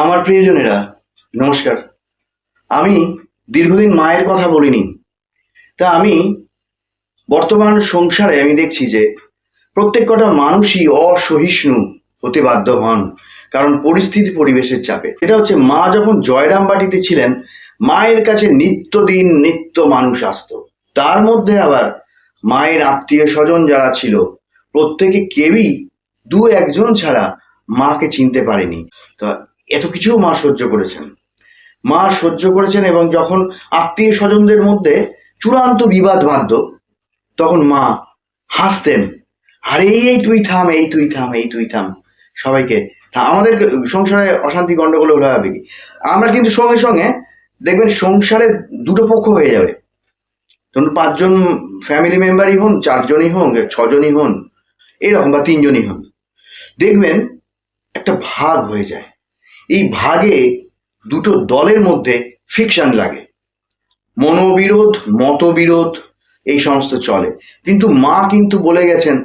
আমার প্রিয়জনেরা, নমস্কার। আমি দীর্ঘদিন মায়ের কথা বলিনি। তা আমি বর্তমান সংসারে আমি দেখছি যে প্রত্যেক কটা মানুষই অসহিষ্ণু হতে বাধ্য হন, কারণ পরিস্থিতি পরিবেশের চাপে। এটা হচ্ছে, মা যখন জয়রামবাটিতে ছিলেন, মায়ের কাছে নিত্যদিন নিত্য মানুষ আসতো। তার মধ্যে আবার মায়ের আত্মীয় স্বজন যারা ছিল, প্রত্যেকে কেউই দু একজন ছাড়া মাকে চিনতে পারেনি। তা এত কিছু মা সহ্য করেছেন এবং যখন আত্মীয় স্বজনদের মধ্যে চূড়ান্ত বিবাদ বাঁধত, তখন মা হাসতেন, আরে এই তুই থাম, এই তুই থাম, এই তুই থাম, সবাইকে আমাদের সংসারে অশান্তি গন্ডগোল হলে হবে কি, আমরা কিন্তু সঙ্গে সঙ্গে দেখবেন সংসারে দুটো পক্ষ হয়ে যাবে। ধরুন 5 জন ফ্যামিলি মেম্বারই হন, 4জনই হন, 6জনই হন, এরকম, বা 3জনই হন, দেখবেন একটা ভাগ হয়ে যায়। এই ভাগে দুটো দলের মধ্যে ফ্রিকশন লাগে, মনোবিরোধ, মতবিরোধ, এই সমস্ত চলে। কিন্তু মা কিন্তু বলে গেছেন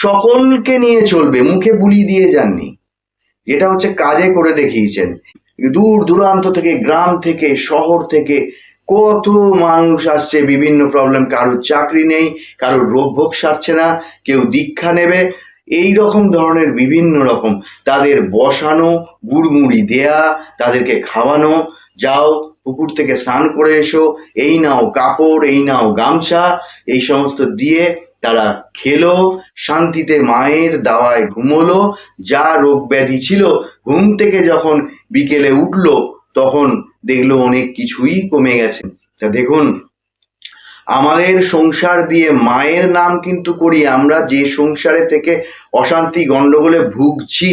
সকলকে নিয়ে চলবে, মুখে বুলি দিয়ে যাননি, এটা হচ্ছে কাজে করে দেখিয়েছেন। দূর দূরান্ত থেকে, গ্রাম থেকে, শহর থেকে কত মানুষ আসছে, বিভিন্ন প্রবলেম, কারোর চাকরি নেই, কারোর রোগ ভোগ সারছে না, কেউ দীক্ষা নেবে, এই রকম ধরনের বিভিন্ন রকম তাদের বসানো, গুড়মুড়ি দেয়া, তাদেরকে খাওয়ানো, যাও পুকুর থেকে স্নান করে এসো, এই নাও কাপড়, এই নাও গামছা, এই সমস্ত দিয়ে তারা খেলো, শান্তিতে মায়ের দাওয়ায় ঘুমোলো। যা রোগ ব্যাধি ছিল, ঘুম থেকে যখন বিকেলে উঠলো, তখন দেখলো অনেক কিছুই কমে গেছে। তা দেখুন, আমাদের সংসার দিয়ে মায়ের নাম কিন্তু করি আমরা, যে সংসারে থেকে অশান্তি গন্ডগোলে ভুগছি,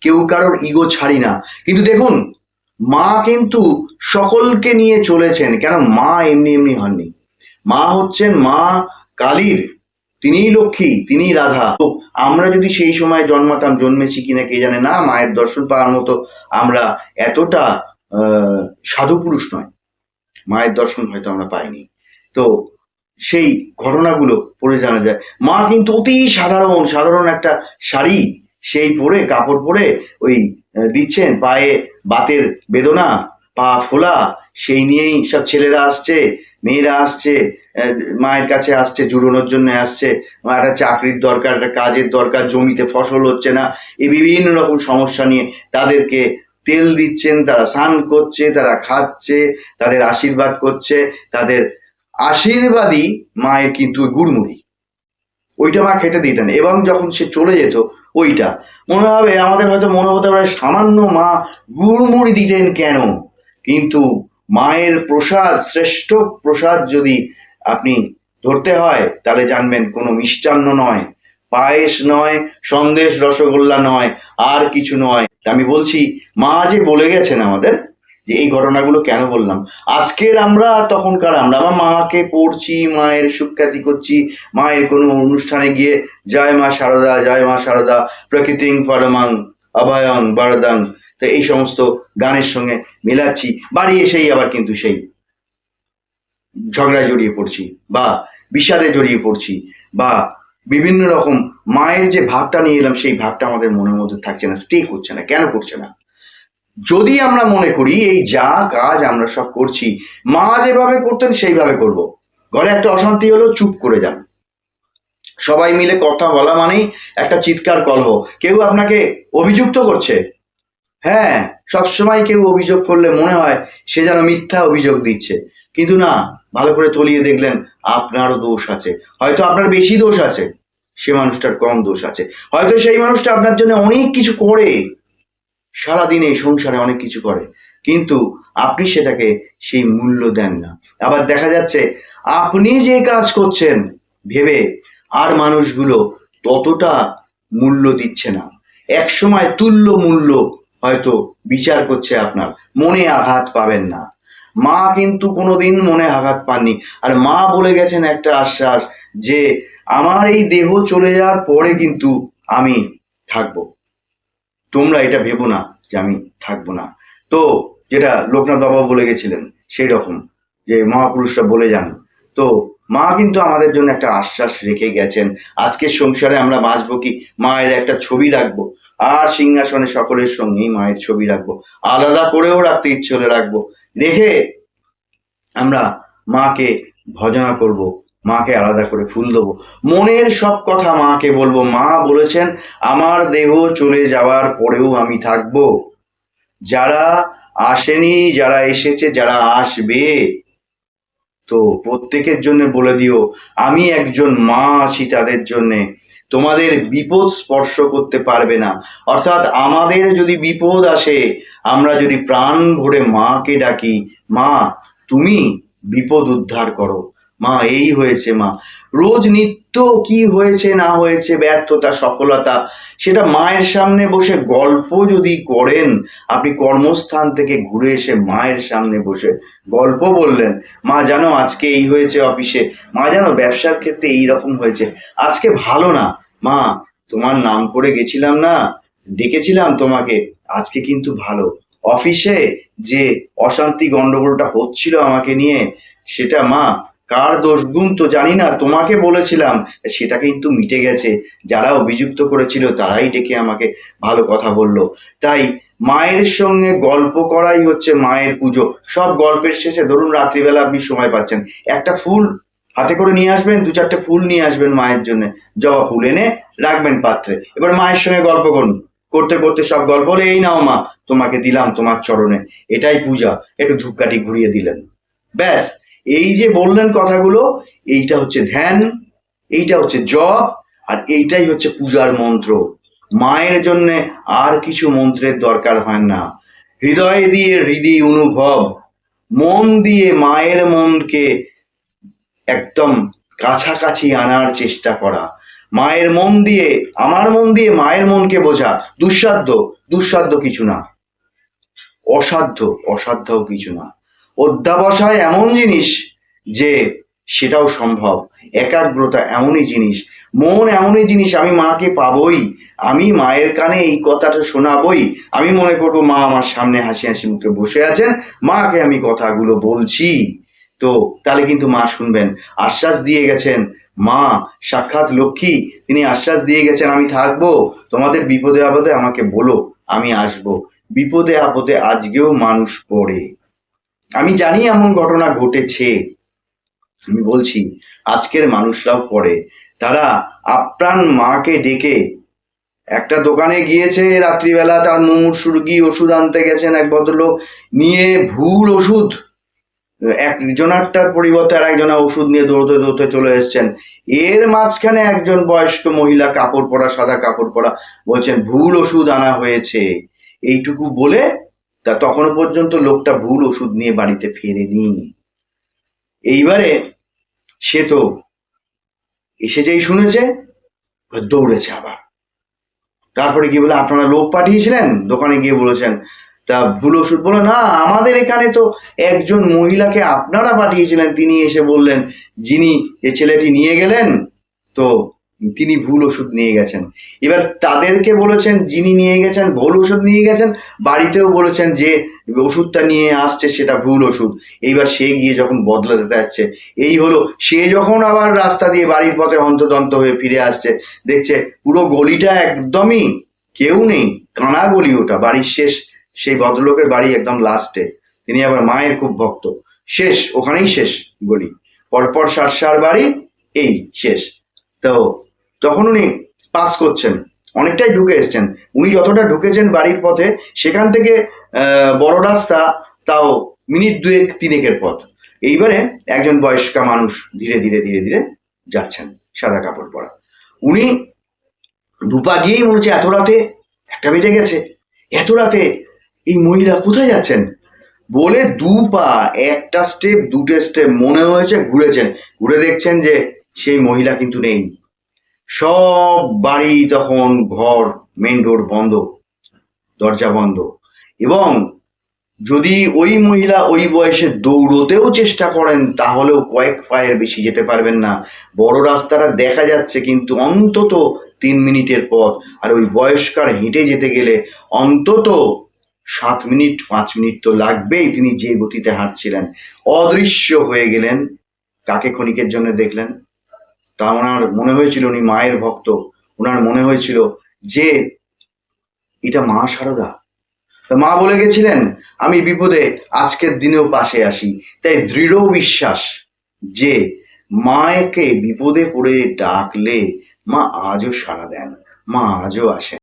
কেউ কারোর ইগো ছাড়ি না। কিন্তু দেখুন, মা কিন্তু সকলকে নিয়ে চলেছেন, কেন মা এমনি এমনি হননি। মা হচ্ছেন মা কালীর, তিনিই লক্ষ্মী, তিনিই রাধা। আমরা যদি সেই সময় জন্মাতাম, জন্মেছি কিনা কে জানে, না মায়ের দর্শন পাওয়ার মতো আমরা এতটা সাধু পুরুষ নয়, মায়ের দর্শন হয়তো আমরা পাইনি। তো সেই ঘটনাগুলো পড়ে জানা যায়। মা কিন্তু অতি সাধারণ সাধারণ একটা শাড়ি সেই পরে, কাপড় পরে ওই দিচ্ছেন, পায়ে বাতের বেদনা, পা ফোলা, সেই নিয়েই সব ছেলেরা আসছে, মেয়েরা আসছে, মায়ের কাছে আসছে, জুড়োনোর জন্য আসছে, একটা চাকরির দরকার, একটা কাজের দরকার, জমিতে ফসল হচ্ছে না, এই বিভিন্ন রকম সমস্যা নিয়ে তাদেরকে তেল দিচ্ছেন, তারা স্নান করছে, তারা খাচ্ছে, তাদের আশীর্বাদ করছে। তাদের আশীর্বাদই মায়ের কিন্তু গুড়মুড়ি, ওইটা মা খেতে দিতেন। এবং যখন সে চলে যেত, ওইটা মনে হবে, আমাদের হয়তো মনে হতে পারে সামান্য, মা গুড়মুড়ি দিতেন কেন, কিন্তু মায়ের প্রসাদ, শ্রেষ্ঠ প্রসাদ যদি আপনি ধরতে হয়, তাহলে জানবেন কোনো মিষ্টান্ন নয়, পায়েস নয়, সন্দেশ রসগোল্লা নয়, আর কিছু নয়। আমি বলছি, মা যে বলে গেছেন আমাদের, যে এই ঘটনাগুলো কেন বললাম, আজকের আমরা তখনকার আমরা মাকে পড়ছি, মায়ের সুখ্যাতি করছি, মায়ের কোনো অনুষ্ঠানে গিয়ে জয় মা শারদা, জয় মা শারদা, প্রকৃতিং পরমাং অভয়ং বরদাং, তো এই সমস্ত গানের সঙ্গে মেলাচ্ছি, বাড়ি এসেই আবার কিন্তু সেই ঝগড়ায় জড়িয়ে পড়ছি, বা বিষাদে জড়িয়ে পড়ছি, বা বিভিন্ন রকম মায়ের যে ভাবটা নিয়ে এলাম, সেই ভাবটা আমাদের মনের মধ্যে থাকছে না, স্টে করছে না। কেন করছে না? যদি আমরা মনে করি এই যা কাজ আমরা সব করছি মা যেভাবে করতেন সেইভাবে করব, ঘরে একটা অশান্তি হলো, চুপ করে যান, সবাই মিলে কথা বলা মানেই একটা চিৎকার কলহ, কেউ আপনাকে অভিযুক্ত করছে, হ্যাঁ, সবসময় কেউ অভিযোগ করলে মনে হয় সে যেন মিথ্যা অভিযোগ দিচ্ছে, কিন্তু না, ভালো করে তলিয়ে দেখলেন আপনারও দোষ আছে, হয়তো আপনার বেশি দোষ আছে, সে মানুষটার কম দোষ আছে, হয়তো সেই মানুষটা আপনার জন্য অনেক কিছু করে, সারাদিনে সংসারে অনেক কিছু করে, কিন্তু আপনি সেটাকে সেই মূল্য দেন না। আবার দেখা যাচ্ছে আপনি যে কাজ করছেন ভেবে আর মানুষগুলো ততটা মূল্য দিচ্ছে না, এক সময় তুল্য মূল্য হয়তো বিচার করছে আপনার, মনে আঘাত পাবেন না। মা কিন্তু কোনোদিন মনে আঘাত পাননি, আর মা বলে গেছেন একটা আশ্বাস, যে আমার এই দেহ চলে যাওয়ার পরে কিন্তু আমি থাকবো, তোমরা এটা ভেবো না যে আমি থাকবো না। তো যেটা লোকনাথ বাবা বলে গেছিলেন, সেই রকম যে মহাপুরুষরা বলে যান, তো মা কিন্তু আমাদের জন্য একটা আশ্বাস রেখে গেছেন। আজকের সংসারে আমরা বাঁচবো কি, মায়ের একটা ছবি রাখবো, আর সিংহাসনে সকলের সঙ্গেই মায়ের ছবি রাখবো, আলাদা করেও রাখতে ইচ্ছে হলে রাখবো, রেখে আমরা মাকে ভজনা করব, মাকে আলাদা করে ফুল দেবো, মনের সব কথা মাকে বলবো। মা বলেছেন আমার দেহ চলে যাওয়ার পরেও আমি থাকবো, যারা আসেনি, যারা এসেছে, যারা আসবে, তো প্রত্যেকের জন্য বলে দিও আমি একজন মা আছি তাদের জন্যে, তোমাদের বিপদ স্পর্শ করতে পারবে না। অর্থাৎ আমাদের যদি বিপদ আসে, আমরা যদি প্রাণ ভরে মাকে ডাকি, মা তুমি বিপদ উদ্ধার করো, মা এই হয়েছে, মা রোজ নিত্য কি হয়েছে না হয়েছে, ব্যর্থতা সফলতা, সেটা মায়ের সামনে বসে গল্প যদি করেন, আপনি কর্মস্থান থেকে ঘুরে এসে মায়ের সামনে বসে গল্প বললেন, মা জানো আজকে এই হয়েছে অফিসে, মা জানো ব্যবসার ক্ষেত্রে এই রকম হয়েছে, আজকে ভালো না, মা তোমার নাম করে গেছিলাম না, ডেকেছিলাম তোমাকে, আজকে কিন্তু ভালো, অফিসে যে অশান্তি গন্ডগোলটা হচ্ছিল আমাকে নিয়ে, সেটা মা কার দোষ গুণ তো জানি না, তোমাকে বলেছিলাম, সেটা কিন্তু মিটে গেছে, যারা অভিযুক্ত করেছিল তারাই ডেকে আমাকে ভালো কথা বললো। তাই মায়ের সঙ্গে গল্প করাই হচ্ছে মায়ের পুজো। সব গল্পের শেষে ধরুন রাত্রিবেলা আপনি সময় পাচ্ছেন, একটা ফুল হাতে করে নিয়ে আসবেন, দু চারটে ফুল নিয়ে আসবেন মায়ের জন্য, জবা ফুল এনে রাখবেন পাত্রে, এবার মায়ের সঙ্গে গল্প করুন, করতে করতে সব গল্প হলে এই নাও মা তোমাকে দিলাম তোমার চরণে, এটাই পূজা, একটু ধূপকাঠি ঘুরিয়ে দিলেন, ব্যাস। এই যে বললেন কথাগুলো, এইটা হচ্ছে ধ্যান, এইটা হচ্ছে জপ, আর এইটাই হচ্ছে পূজার মন্ত্র। মায়ের জন্য আর কিছু মন্ত্রের দরকার হয় না। হৃদয় দিয়ে হৃদয় অনুভব, মন দিয়ে মায়ের মনকে একদম কাছাকাছি আনার চেষ্টা করা, মায়ের মন দিয়ে, আমার মন দিয়ে মায়ের মনকে বোঝা দুঃসাধ্য, দুঃসাধ্য কিছু না, অসাধ্য, অসাধ্যও কিছু না। অধ্যাবসায় এমন জিনিস যে সেটাও সম্ভব, একাগ্রতা এমনই জিনিস, মন এমনই জিনিস, আমি মাকে পাবই, আমি মায়ের কানে এই কথাটা শোনাবই, আমি মনে করবো মা আমার সামনে হাসি হাসি মুখে বসে আছেন, মাকে আমি কথাগুলো বলছি, তো তাহলে কিন্তু মা শুনবেন। আশ্বাস দিয়ে গেছেন, মা সাক্ষাৎ লক্ষ্মী, তিনি আশ্বাস দিয়ে গেছেন আমি থাকবো, তোমাদের বিপদে আপদে আমাকে বলো, আমি আসবো। বিপদে আপদে আজকেও মানুষ পড়ে, আমি জানি এমন ঘটনা ঘটেছে, আমি বলছি আজকের মানুষরাও পড়ে, তারা আপ্রাণ মাকে ডেকে, একটা দোকানে গিয়েছে রাত্রিবেলা, তার মুমূর্ষু রোগী, ওষুধ আনতে গেছেন এক ভদ্রলোক, নিয়ে ভুল ওষুধ, একজনারটার পরিবর্তে আর একজনা ওষুধ নিয়ে দৌড়তে দৌড়তে চলে এসছেন, এর মাঝখানে একজন বয়স্ক মহিলা কাপড় পরা, সাদা কাপড় পরা, বলছেন ভুল ওষুধ আনা হয়েছে, এইটুকু বলে তা তখনও পর্যন্ত লোকটা ভুল ওষুধ নিয়ে বাড়িতে ফেরেনি। এইবারে সে তো এসে যেই শুনেছে দৌড়েছে আবার, তারপরে গিয়ে বলে আপনারা লোক পাঠিয়েছিলেন, দোকানে গিয়ে বলেছেন, তা ভুল ওষুধ, বলে না আমাদের এখানে তো একজন মহিলাকে আপনারা পাঠিয়েছিলেন, তিনি এসে বললেন যিনি এ ছেলেটি নিয়ে গেলেন, তো তিনি ভুল ওষুধ নিয়ে গেছেন। এবার তাদেরকে বলেছেন যিনি নিয়ে গেছেন ভুল ওষুধ নিয়ে গেছেন, বাড়িতেও বলেছেন যে ওষুধটা নিয়ে আসছে সেটা ভুল ওষুধ। এইবার সে গিয়ে যখন বদলাতে যাচ্ছে, এই হলো, সে যখন আবার রাস্তা দিয়ে বাড়ির পথে হন্তদন্ত হয়ে ফিরে আসছে, দেখছে পুরো গলিটা একদমই কেউ নেই, কানা গলি, ওটা বাড়ির শেষ, সেই ভদ্রলোকের বাড়ি একদম লাস্টে, তিনি আবার মায়ের খুব ভক্ত, শেষ ওখানেই শেষ গলি, পরপর সার বাড়ি, এই শেষ। তো তখন উনি পাস করছেন, অনেকটাই ঢুকে এসছেন, উনি যতটা ঢুকেছেন বাড়ির পথে, সেখান থেকে বড় রাস্তা তাও মিনিট দুয়েক তিনেকের পথ। এইবারে একজন বয়স্কা মানুষ ধীরে ধীরে ধীরে ধীরে যাচ্ছেন, সাদা কাপড় পরা, উনি দুপা গিয়েই মনে হচ্ছে এত রাতে, একটা বেজে গেছে, এত রাতে এই মহিলা কোথায় যাচ্ছেন, বলে দু পা, একটা স্টেপ দুটো স্টেপ মনে হয়েছে ঘুরেছেন, ঘুরে দেখছেন যে সেই মহিলা কিন্তু নেই, সব বাড়ি তখন ঘর, মেন ডোর বন্ধ, দরজা বন্ধ, এবং যদি ওই মহিলা ওই বয়সে দৌড়তেও চেষ্টা করেন তাহলেও কয়েক পায়ের বেশি যেতে পারবেন না, বড় রাস্তাটা দেখা যাচ্ছে কিন্তু অন্তত 3 মিনিটের পথ, আর ওই বয়স্কার হেঁটে যেতে গেলে অন্তত 7 মিনিট 5 মিনিট তো লাগবেই, তিনি যে গতিতে হাঁটছিলেন, অদৃশ্য হয়ে গেলেন কাকে ক্ষণিকের জন্য দেখলেন। তা ওনার মনে হয়েছিল উনি মায়ের ভক্ত, ওনার মনে হয়েছিল যে এটা মা সারদা। তা মা বলে গেছিলেন আমি বিপদে আজকের দিনেও পাশে আসি। তাই দৃঢ় বিশ্বাস যে মাকে বিপদে পড়ে ডাকলে মা আজও সাড়া দেন, মা আজও আসেন।